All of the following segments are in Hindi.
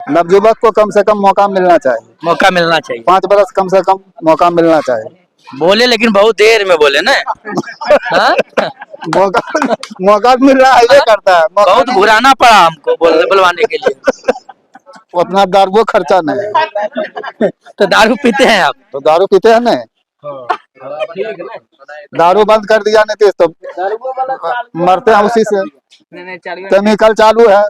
नवयुवक को कम से कम मौका मिलना चाहिए। मौका मिलना चाहिए। 5 बरस कम से कम मौका मिलना चाहिए। बोले लेकिन बहुत देर में बोले ना। हाँ? मौका मौका मिल रहा है, ये करता है मौका बहुत घुराना पड़ा हमको बुलवाने के लिए। वो अपना दारू खर्चा नहीं है। तो दारू पीते हैं आप? तो दारू पीते हैं नहीं, दारू बंद कर दिया नीतीश तो मरते हैं उसी से। केमिकल चालू है,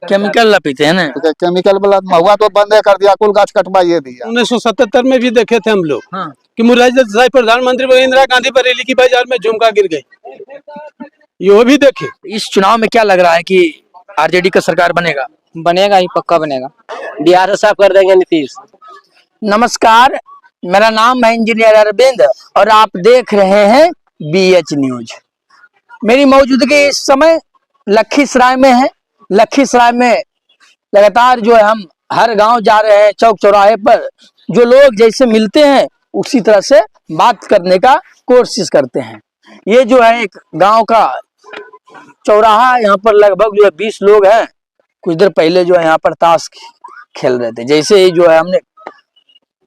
केमिकल ला पीते हैं ना। केमिकल वाला महुआ तो बंद कर दिया, कुल गाछ कटवाइए दिया। 1977 में भी देखे थे हम लोग। हाँ। कि मुरारजी देसाई प्रधानमंत्री बने, इंदिरा गांधी बरेली की बाजार में झुमका गिर गई, ये भी देखे। इस चुनाव में क्या लग रहा है कि आरजेडी का सरकार बनेगा? बनेगा ही, पक्का बनेगा। बिहार साफ कर देंगे नीतीश। नमस्कार, मेरा नाम है इंजीनियर अरविंद और आप देख रहे हैं BH न्यूज। मेरी मौजूदगी इस समय लखीसराय में है। लखीसराय में लगातार जो है हम हर गांव जा रहे हैं, चौक चौराहे पर जो लोग जैसे मिलते हैं उसी तरह से बात करने का कोशिश करते हैं। ये जो है एक गांव का चौराहा, यहाँ पर लगभग जो है 20 लोग हैं। कुछ देर पहले जो है यहाँ पर ताश खेल रहे थे। जैसे ही जो है हमने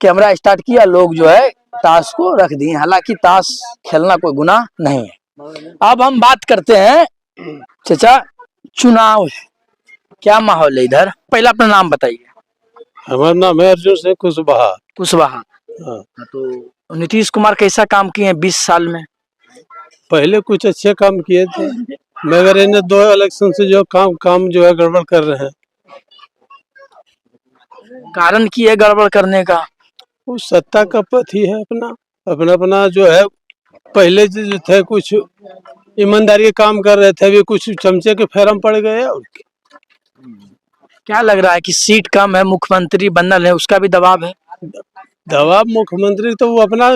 कैमरा स्टार्ट किया, लोग जो है ताश को रख दिए। हालांकि ताश खेलना कोई गुनाह नहीं है। अब हम बात करते हैं चाचा, चुनाव है, क्या माहौल है इधर? पहला अपना नाम बताइए। हमारा नाम है अर्जुन सिंह कुशवाहा। कुशवाहा। तो नीतीश कुमार कैसा काम किए हैं 20 साल में? पहले कुछ अच्छे काम किए थे, मगर इन्हें 2 इलेक्शन से जो काम जो है गड़बड़ कर रहे हैं। कारण की है गड़बड़ करने का? वो सत्ता का पथ ही है, अपना जो है। पहले जो थे कुछ ईमानदारी के काम कर रहे थे, अभी कुछ चमचे के फेरम पड़ गए। और क्या लग रहा है कि सीट कम है, मुख्यमंत्री बनल है, उसका भी दबाव है? दबाव मुख्यमंत्री तो वो अपना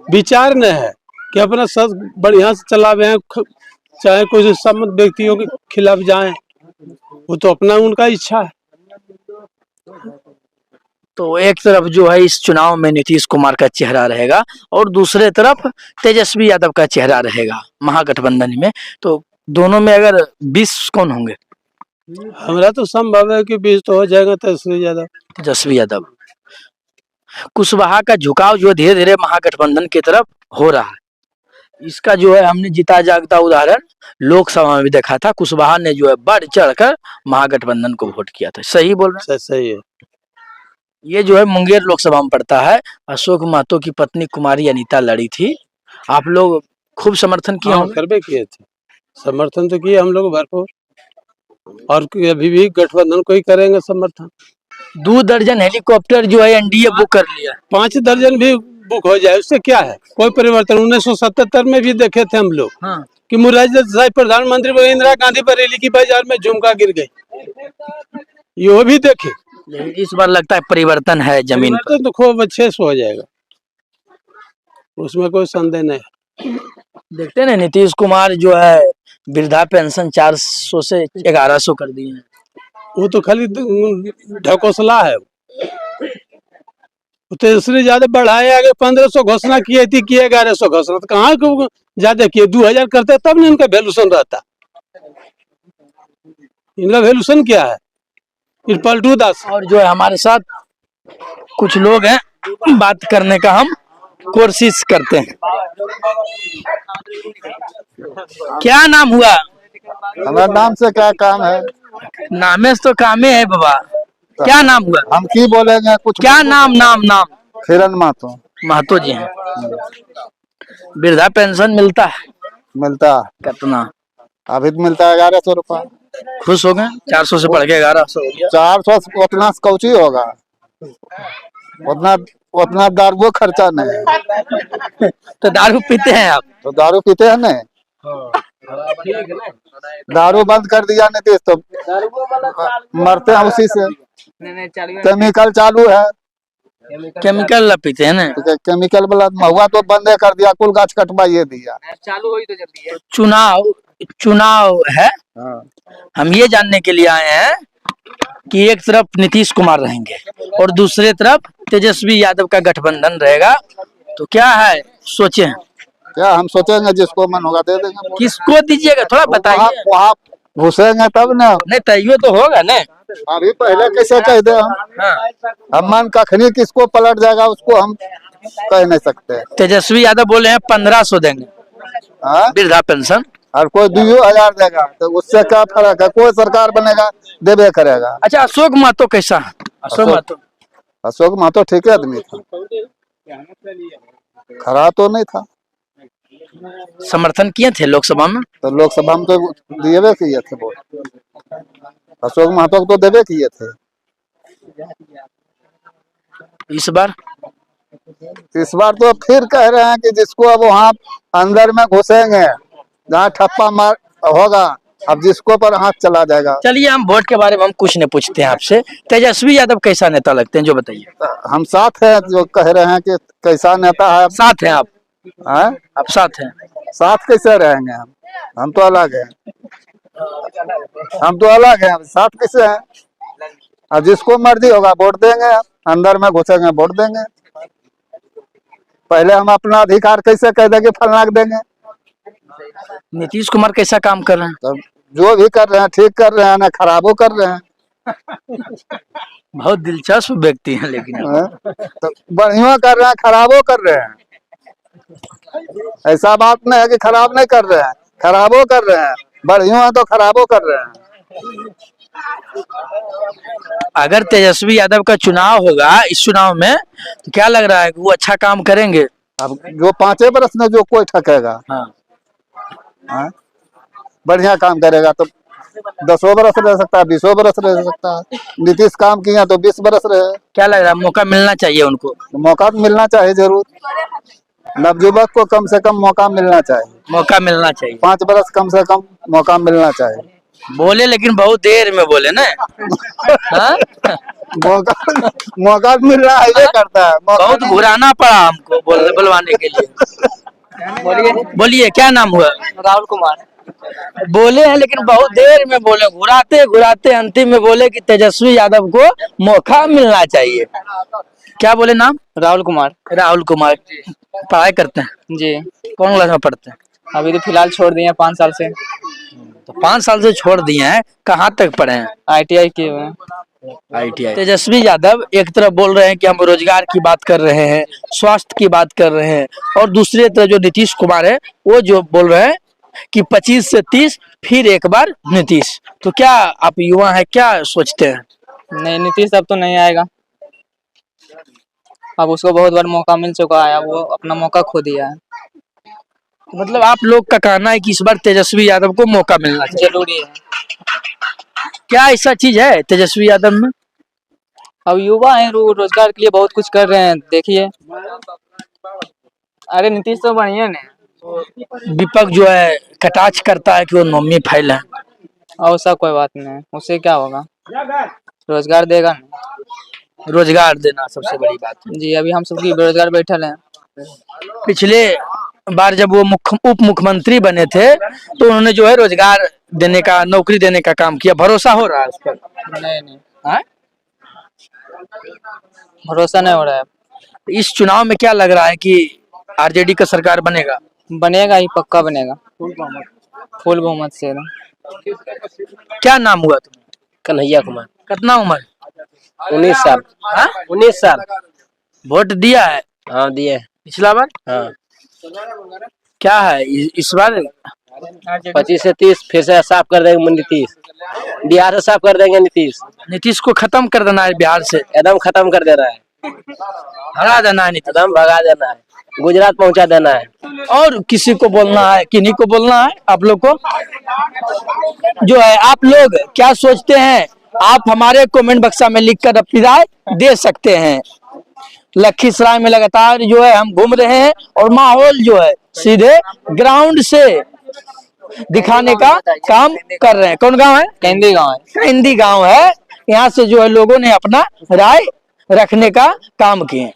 विचार न है कि अपना सब बढ़िया से चलावे हैं, चाहे कुछ सम्मत व्यक्तियों के खिलाफ जाएं, वो तो अपना उनका इच्छा है। तो एक तरफ जो है इस चुनाव में नीतीश कुमार का चेहरा रहेगा और दूसरे तरफ तेजस्वी यादव का चेहरा रहेगा महागठबंधन में। तो दोनों में अगर 20 कौन होंगे? हमारा तो संभव है कि 20 तो हो जाएगा तेजस्वी यादव। कुशवाहा का झुकाव जो धीरे धीरे महागठबंधन की तरफ हो रहा है, इसका जो है हमने जीता जागता उदाहरण लोकसभा में भी देखा था। कुशवाहा ने जो है बढ़ चढ़कर महागठबंधन को वोट किया था। सही बोल रहे हैं? सही है। ये जो है मुंगेर लोकसभा में पड़ता है। अशोक महतो की पत्नी कुमारी अनीता लड़ी थी, आप लोग खूब समर्थन किया? हाँ, करबे किए थे, समर्थन तो किए हम लोग भरपूर, और अभी भी गठबंधन को ही करेंगे समर्थन। 2 दर्जन हेलीकॉप्टर जो है एनडीए बुक कर लिया। 5 दर्जन भी बुक हो जाए, उससे क्या है, कोई परिवर्तन। 1977 में भी देखे थे हम लोग। हाँ। कि मुरारजी देसाई प्रधानमंत्री बने, इंदिरा गांधी बरेली की बाजार में झुमका गिर गई, ये भी देखे। इस बार लगता है परिवर्तन है जमीन पर। तो खूब अच्छे से हो जाएगा, उसमें कोई संदेह नहीं। देखते हैं ना, नीतीश कुमार जो है वृद्धा पेंशन 400 से 1100 कर दिए हैं। वो तो खाली ढकोसला है। तो इसलिए ज्यादा बढ़ाए, आगे 1500 घोषणा किए थी, किए 1100 घोषणा, तो कहाँ को ज्यादा किए? 2000 करते तब नहीं इनका वैल्यूशन रहता। इनका वैल्यूशन क्या है? पलटू दास। और जो है हमारे साथ कुछ लोग हैं, बात करने का हम कोशिश करते हैं। क्या नाम हुआ? हमारे नाम से क्या काम है? नामे से तो कामे है बाबा। क्या नाम हुआ? हम की बोलेंगे कुछ? क्या नाम? नाम किरण महतो। महतो जी हैं। वृद्धा पेंशन मिलता है? मिलता कितना? अभी तो मिलता है 1100 रुपया। खुश हो गए? 400 से बढ़ के 1100 हो गया। 400 उतना कौची होगा, उतना दारू खर्चा नहीं है। तो दारू पीते हैं आप? तो दारू पीते हैं नहीं, दारू बंद कर दिया नीतीश तो मरते हैं उसी से। केमिकल चालू है, केमिकल ला पीते हैं ना। केमिकल वाला महुआ तो बंद कर दिया, कुल गाछ कटवाइए दिया। चालू हो ही तो जल्दी है। चुनाव है। हाँ। हम ये जानने के लिए आए हैं कि एक तरफ नीतीश कुमार रहेंगे और दूसरे तरफ तेजस्वी यादव का गठबंधन रहेगा, तो क्या है सोचे? क्या हम सोचेंगे, जिसको मन होगा दे देंगे। किसको दीजिएगा थोड़ा बताइए। वहाँ घुसेंगे तब ना। नहीं तैयो तो होगा ना। अभी पहले कैसे कह दे हम? हम मन कखनी किसको पलट जाएगा उसको हम कह नहीं सकते। तेजस्वी यादव बोले हैं 1500 देंगे हाँ, वृद्धा पेंशन। और कोई 2000 देगा तो उससे क्या फर्क है? कोई सरकार बनेगा देवे करेगा। अच्छा, अशोक महतो कैसा है? अशोक महतो अशोक महतो ठीक आदमी था, खराब तो नहीं था। समर्थन किए थे लोकसभा में। तो लोकसभा में तो देवे किए थे वोट, अशोक महतो को तो देवे किए थे। इस बार तो फिर कह रहे हैं कि जिसको अब वहाँ अंदर में घुसेंगे, जहाँ ठप्पा मार होगा, अब जिसको पर हाथ चला जाएगा। चलिए, हम वोट के बारे में हम कुछ नहीं पूछते हैं आपसे। तेजस्वी यादव कैसा नेता लगते हैं, जो बताइए। तो हम साथ हैं, जो कह रहे हैं कि कैसा नेता है। साथ हैं आप? हैं? आप साथ हैं? साथ कैसे रहेंगे हम तो अलग हैं। हम तो अलग हैं, साथ कैसे हैं? अब जिसको मर्जी होगा वोट देंगे, अंदर में घुसेंगे वोट देंगे। पहले हम अपना अधिकार कैसे कह देंगे फलना देंगे। नीतीश कुमार कैसा काम कर रहे हैं? तो जो भी कर रहे हैं ठीक कर रहे हैं, ना खराबो कर रहे हैं। बहुत दिलचस्प व्यक्ति हैं लेकिन तो बढ़िया कर रहे हैं, खराबो कर रहे हैं। ऐसा बात नहीं है कि खराब नहीं कर रहे हैं, खराबो कर रहे हैं। बढ़िया तो खराबो कर रहे हैं। अगर तेजस्वी यादव का चुनाव होगा इस चुनाव में, तो क्या लग रहा है कि वो अच्छा काम करेंगे? अब जो 5 बरस में जो कोई ठकेगा, हाँ, बढ़िया काम करेगा तो 10 बरस रह सकता है, 20 बरस रह सकता है। नीतीश काम किया तो 20 बरस रहे। क्या लग रहा है, मौका मिलना चाहिए उनको? तो मौका तो मिलना चाहिए जरूर। नवयुवक को कम से कम मौका मिलना चाहिए। मौका मिलना चाहिए। 5 बरस कम से कम मौका मिलना चाहिए। बोले लेकिन बहुत देर में बोले ना। हाँ? मौका मिल रहा है, ये करता है। बहुत घुराना पड़ा हमको बुलवाने के लिए। बोलिए, क्या नाम हुआ? राहुल कुमार। बोले हैं लेकिन बहुत देर में बोले, घुराते घुराते अंतिम में बोले कि तेजस्वी यादव को मौका मिलना चाहिए। क्या बोले नाम? राहुल कुमार। राहुल कुमार। पढ़ाई करते हैं जी। कौन क्लास में पढ़ते हैं? अभी तो फिलहाल छोड़ दिए हैं 5 साल से। तो 5 साल से छोड़ दिए हैं, कहाँ तक पढ़े हैं? ITI किए हुए हैं। ITI। तेजस्वी यादव एक तरफ बोल रहे हैं कि हम रोजगार की बात कर रहे हैं, स्वास्थ्य की बात कर रहे हैं, और दूसरी तरफ जो नीतीश कुमार है वो जो बोल रहे हैं कि 25 से 30 फिर एक बार नीतीश। तो क्या आप युवा हैं, क्या सोचते हैं? नहीं, नीतीश अब तो नहीं आएगा। अब उसको बहुत बार मौका मिल चुका है, अब वो अपना मौका खो दिया है। मतलब आप लोग का कहना है कि इस बार तेजस्वी यादव को मौका मिलना चाहिए। जरूरी है। क्या ऐसा चीज है तेजस्वी यादव में? अब युवा है, रोजगार के लिए बहुत कुछ कर रहे हैं, देखिए। अरे नीतीश तो बढ़िया ने। विपक्ष जो है कटाक्ष करता है कि वो नौमी फैल है। और सब कोई बात नहीं, उससे क्या होगा? रोजगार देगा ना। रोजगार देना सबसे बड़ी बात है। जी, अभी हम सबकी बेरोजगार बैठल हैं। पिछले बार जब वो उप मुख्यमंत्री बने थे तो उन्होंने जो है रोजगार देने का, नौकरी देने का काम किया। भरोसा हो रहा है उस पर? नहीं, हाँ? भरोसा नहीं हो रहा है। इस चुनाव में क्या लग रहा है कि आरजेडी का सरकार बनेगा? बनेगा ही, पक्का बनेगा, फुल बहुमत से। क्या नाम हुआ तुम्हें? कन्हैया कुमार। कितना उम्र? 19 साल। हाँ? 19 साल। वोट दिया है? हाँ, दिए। पिछला बार? हाँ। क्या है इस बार? 25 से 30 फिर से साफ कर देंगे नीतीश। बिहार से साफ कर देंगे नीतीश। नीतीश को खत्म कर देना है बिहार से, एकदम खत्म कर देना है, हरा देना है नीतीश, एकदम भगा देना है, गुजरात पहुंचा देना है। और किसी को बोलना है, किन्हीं को बोलना है आप लोग को जो है? आप लोग क्या सोचते हैं? आप हमारे कमेंट बक्सा में लिखकर अपनी राय दे सकते हैं। लखीसराय में लगातार जो है हम घूम रहे हैं और माहौल जो है सीधे ग्राउंड से दिखाने का काम कर रहे हैं। कौन गांव है? केंदी गांव है। केंदी गांव है। यहाँ से जो है लोगों ने अपना राय रखने का काम किए।